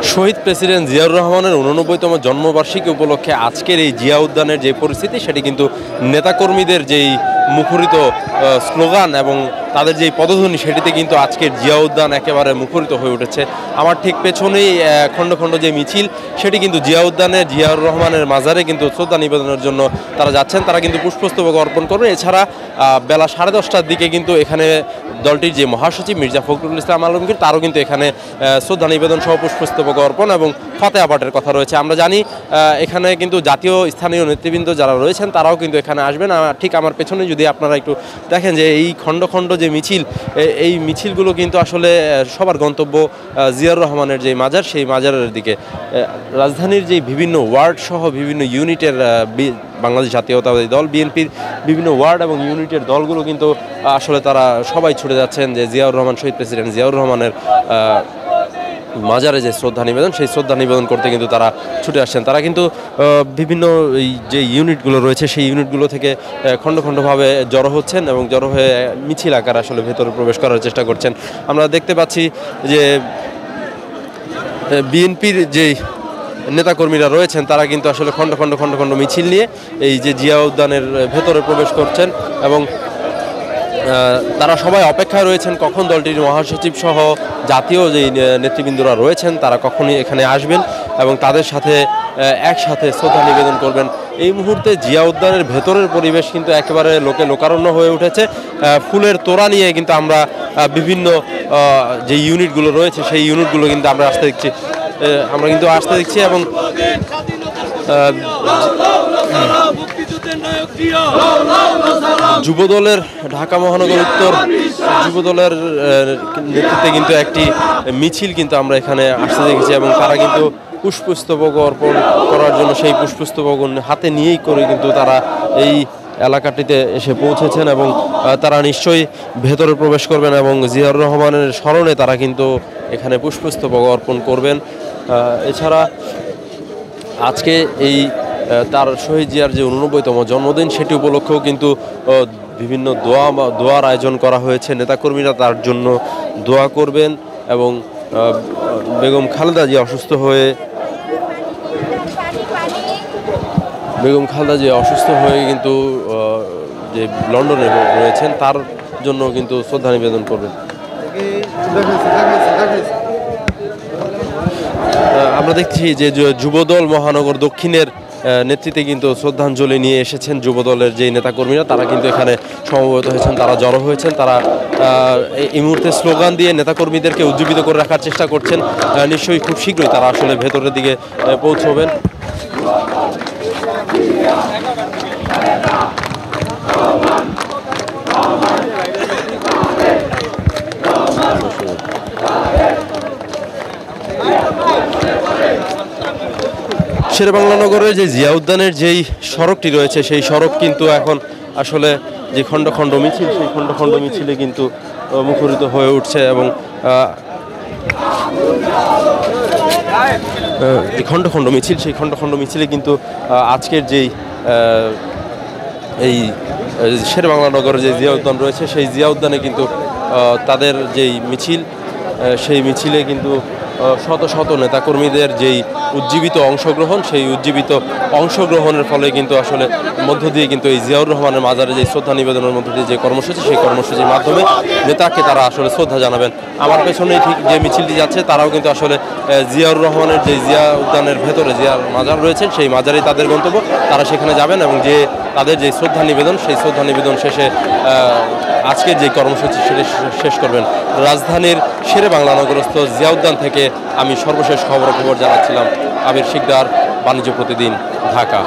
শহীদ president Ziaur রহমানের ৮৯তম জন্মবার্ষিকী উপলক্ষে আজকের এই জিয়া উদ্যানের যে পরিস্থিতি সেটি কিন্তু নেতাকর্মীদের যেই মুখরিত স্লোগান এবং তাদের যেই পদধ্বনি সেটিতে কিন্তু আজকের জিয়া উদ্যান একেবারে মুখরিত হয়ে উঠেছে। আমার ঠিক পেছনেই খণ্ড খণ্ড যে মিছিল সেটি কিন্তু জিয়া উদ্যানে জিয়াউর রহমানের মাজারে কিন্তু শ্রদ্ধা নিবেদনের জন্য তারা যাচ্ছেন। তারা কিন্তু পুষ্পস্তবক অর্পণ করবেন। এছাড়া বেলা 10:30টার দিকে কিন্তু এখানে দলটির যে মহাসচিব মির্জা ফখরুল ইসলাম আলমগীর তারও কিন্তু এখানে শ্রদ্ধা নিবেদন সহ পুষ্পস্তবক অর্পণ এবং ফাতেহা পাঠের কথা রয়েছে। আমরা জানি এখানে কিন্তু জাতীয় স্থানীয় নেতৃবৃন্দ যারা রয়েছেন তারাও কিন্তু এখানে আসবেন। ঠিক আমার পেছনে যদি আপনারা একটু দেখেন যে এই খণ্ড খণ্ড যে মিছিল, এই মিছিলগুলো কিন্তু আসলে সবার গন্তব্য জিয়াউর রহমানের যে মাজার সেই মাজারের দিকে। রাজধানীর যে বিভিন্ন ওয়ার্ড সহ বিভিন্ন ইউনিটের বাংলাদেশ জাতীয়তাবাদী দল বিএনপির বিভিন্ন ওয়ার্ড এবং ইউনিটের দলগুলো কিন্তু আসলে তারা সবাই ছুটে যাচ্ছেন যে জিয়াউর রহমান শহীদ প্রেসিডেন্ট জিয়াউর রহমানের মাজারে যে শ্রদ্ধা নিবেদন সেই শ্রদ্ধা নিবেদন করতে কিন্তু তারা ছুটে আসছেন। তারা কিন্তু বিভিন্ন যে ইউনিটগুলো রয়েছে সেই ইউনিটগুলো থেকে খণ্ড খণ্ডভাবে জড়ো হচ্ছেন এবং জড়ো হয়ে মিছিল আকার আসলে ভেতরে প্রবেশ করার চেষ্টা করছেন। আমরা দেখতে পাচ্ছি যে বিএনপির যেই নেতাকর্মীরা রয়েছেন তারা কিন্তু আসলে খণ্ড খণ্ড খণ্ড খণ্ড মিছিল নিয়ে এই যে জিয়া উদ্যানের ভেতরে প্রবেশ করছেন এবং তারা সবাই অপেক্ষায় রয়েছেন কখন দলটির মহাসচিব সহ জাতীয় যে নেতৃবৃন্দরা রয়েছেন তারা কখনই এখানে আসবেন এবং তাদের সাথে একসাথে শ্রদ্ধা নিবেদন করবেন। এই মুহূর্তে জিয়া উদ্যানের ভেতরের পরিবেশ কিন্তু একেবারে লোকারণ্য হয়ে উঠেছে। ফুলের তোড়া নিয়ে কিন্তু আমরা বিভিন্ন যে ইউনিটগুলো রয়েছে সেই ইউনিটগুলো কিন্তু আমরা আসতে দেখছি এবং যুবদলের ঢাকা মহানগর উত্তর যুবদলের নেতৃত্বে কিন্তু একটি মিছিল কিন্তু আমরা এখানে আসতে দেখেছি এবং তারা কিন্তু পুষ্পস্তবক অর্পণ করার জন্য সেই পুষ্পস্তবক হাতে নিয়েই করে কিন্তু তারা এই এলাকাটিতে এসে পৌঁছেছেন এবং তারা নিশ্চয়ই ভেতরে প্রবেশ করবেন এবং জিয়াউর রহমানের স্মরণে তারা কিন্তু এখানে পুষ্পস্তবক অর্পণ করবেন। এছাড়া আজকে এই তার শহীদ জিয়ার যে ৮৯তম জন্মদিন সেটি উপলক্ষেও কিন্তু বিভিন্ন দোয়ার আয়োজন করা হয়েছে। নেতাকর্মীরা তার জন্য দোয়া করবেন এবং বেগম খালেদা জিয়া অসুস্থ হয়ে কিন্তু যে লন্ডনে রয়েছেন তার জন্য কিন্তু শ্রদ্ধা নিবেদন করবেন। আমরা দেখছি যে যুবদল মহানগর দক্ষিণের নেতৃত্বে কিন্তু শ্রদ্ধাঞ্জলি নিয়ে এসেছেন যুবদলের যে নেতাকর্মীরা তারা কিন্তু এখানে সমবেত হয়েছেন, তারা জড়ো হয়েছেন। তারা এই মুহূর্তে স্লোগান দিয়ে নেতাকর্মীদেরকে উজ্জীবিত করে রাখার চেষ্টা করছেন। নিশ্চয়ই খুব শীঘ্রই তারা আসলে ভেতরের দিকে পৌঁছবেন। শেরেবাংলা নগরের যে জিয়া উদ্যানের যেই সড়কটি রয়েছে সেই সড়ক কিন্তু এখন আসলে যে খণ্ড খণ্ড মিছিল সেই খণ্ড খণ্ড মিছিলে কিন্তু মুখরিত হয়ে উঠছে এবং যে খণ্ড খণ্ড মিছিল সেই খণ্ড খণ্ড মিছিলে কিন্তু আজকের যেই এই শেরেবাংলা নগরের যে জিয়া উদ্যান রয়েছে সেই জিয়া উদ্যানে কিন্তু তাদের যেই মিছিল সেই মিছিলে কিন্তু শত শত নেতাকর্মীদের যেই উজ্জীবিত অংশগ্রহণ সেই উজ্জীবিত অংশগ্রহণের ফলে কিন্তু আসলে মধ্য দিয়ে কিন্তু এই জিয়াউর রহমানের মাজারে যে শ্রদ্ধা নিবেদনের মধ্য দিয়ে যে কর্মসূচি সেই কর্মসূচির মাধ্যমে নেতাকে তারা আসলে শ্রদ্ধা জানাবেন। আমার পেছনেই ঠিক যে মিছিলটি যাচ্ছে তারাও কিন্তু আসলে জিয়াউর রহমানের যে জিয়া উদ্যানের ভেতরে জিয়ার মাজার রয়েছেন সেই মাজারেই তাদের গন্তব্য, তারা সেখানে যাবেন এবং যে তাদের যে শ্রদ্ধা নিবেদন সেই শ্রদ্ধা নিবেদন শেষে আজকের যে কর্মসূচি সেটা শেষ করবেন। রাজধানীর শেরেবাংলা নগরস্থ জিয়া উদ্যান থেকে আমি সর্বশেষ খবর জানাচ্ছিলাম আবির শিকদার, বাণিজ্য প্রতিদিন, ঢাকা।